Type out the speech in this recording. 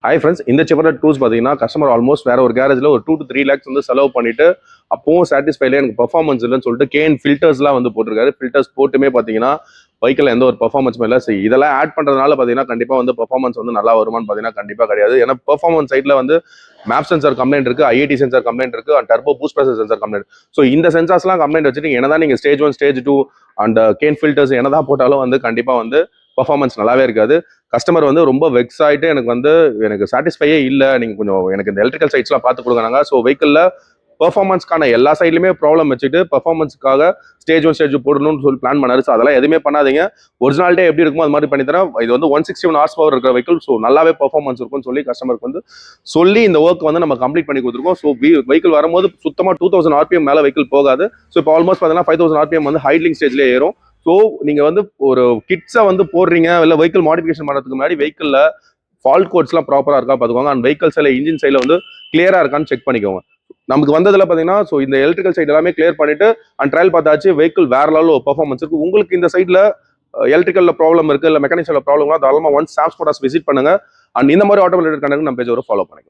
Hi friends, இந்த Chevrolet cruise பார்த்தீங்கன்னா customer almost வேற ஒரு கேரேஜில் ஒரு 2 to 3 lakhs வந்து செலவு பண்ணிட்டு அப்பவும் சாட்டிஸ்ஃபைல எனக்கு பெர்ஃபார்மன்ஸ் இல்லைன்னு சொல்லிட்டு கேன் ஃபில்டர்ஸ்லாம் வந்து போட்டிருக்காரு. ஃபில்டர்ஸ் போட்டுமே பார்த்தீங்கன்னா பைக்கில் எந்த ஒரு பெர்ஃபார்மன்ஸுமே இல்லை. சரி, இதெல்லாம் ஆட் பண்ணுறதுனால பார்த்தீங்கன்னா கண்டிப்பாக வந்து பெர்ஃபார்மன்ஸ் வந்து நல்லா வருமானு பார்த்தீங்கன்னா கண்டிப்பாக கிடையாது. ஏன்னா பெர்ஃபார்மன்ஸ் சைடில் வந்து மேப் சென்சார் கம்ப்ளைண்ட் இருக்கு, ஐஐடி சென்சார் கம்ப்ளைண்ட் இருக்கு, and turbo boost pressure sensor complaint. So இந்த சென்சார்ஸ்லாம் கம்ப்ளைண்ட் வச்சுட்டு என்னதான் நீங்கள் stage 1 stage 2 and can filters என்னதான் போட்டாலும் வந்து கண்டிப்பாக வந்து பெர்ஃபார்மன்ஸ் நல்லாவே இருக்காது. கஸ்டமர் வந்து ரொம்ப வெக்ஸ் ஆகிட்டு எனக்கு சாட்டிஸ்ஃபையே இல்லை, நீங்கள் கொஞ்சம் எனக்கு இந்த எலக்ட்ரிக்கல் சைட்ஸ்லாம் பார்த்து கொடுக்குறாங்க. ஸோ வெஹிக்கிளில் பெர்ஃபார்மன்ஸ்க்கான எல்லா சைட்லையுமே ப்ராப்ளம் வச்சுட்டு பெர்ஃபார்மன்ஸ்க்காக ஸ்டேஜ் 1 ஸ்டேஜ் போடணும்னு சொல்லி பிளான் பண்ணாரு. ஸோ அதெல்லாம் எதுவுமே பண்ணாதீங்க. ஒரிஜினாலிட்டே எப்படி இருக்குமோ அது மாதிரி பண்ணி தரேன். இது வந்து 161 ஹார்ஸ் பவர் இருக்கிற வெஹிக்கிள். ஸோ நல்லாவே பெர்ஃபார்மன்ஸ் இருக்கும்னு சொல்லி கஸ்டமருக்கு வந்து சொல்லி இந்த ஒர்க் வந்து நம்ம கம்ப்ளீட் பண்ணி கொடுத்துருக்கோம். ஸோ வெஹிக்கிள் வரும்போது சுத்தமாக 2000 RPM மேலே வெஹிக்கிள் போகாது. ஸோ இப்போ ஆல்மோஸ்ட் பார்த்தீங்கன்னா 5000 RPM வந்து ஹைட்லிங் ஸ்டேஜ்லேயே ஏறும். ஸோ நீங்கள் வந்து ஒரு கிட்ஸை வந்து போடுறீங்க, இல்லை வெஹிக்கிள் மாடிஃபிகேஷன் பண்ணுறதுக்கு முன்னாடி வெஹிக்கிளில் ஃபால்ட் கோட்ஸ்லாம் ப்ராப்பராக இருக்கா பார்த்துக்கோங்க. அண்ட் வெஹிக்கிள் சைடில் இன்ஜின் சைடில் வந்து கிளியராக இருக்கான்னு செக் பண்ணிக்கோங்க. நமக்கு வந்ததில் பார்த்தீங்கன்னா ஸோ இந்த எலக்ட்ரிக்கல் சைடு எல்லாமே கிளியர் பண்ணிட்டு அண்ட் ட்ரையல் பார்த்தாச்சு, வெஹிக்கிள் வேற லெவலில் பர்ஃபார்மன்ஸ் இருக்கு. உங்களுக்கு இந்த சைடில் எலக்ட்ரிக்கல்ல ப்ராப்ளம் இருக்கு, இல்லை மெக்கானிக்ஸில் ப்ராப்ளம்லாம் தாராளமாக ஒன்ஸ் சாம்ஸ் போட்டாஸ் விசிட் பண்ணுங்க. அண்ட் இந்த மாதிரி ஆட்டோமேட்டிக் கண்டக்ட் நம்ம பேஜ் ஃபாலோ பண்ணுங்க.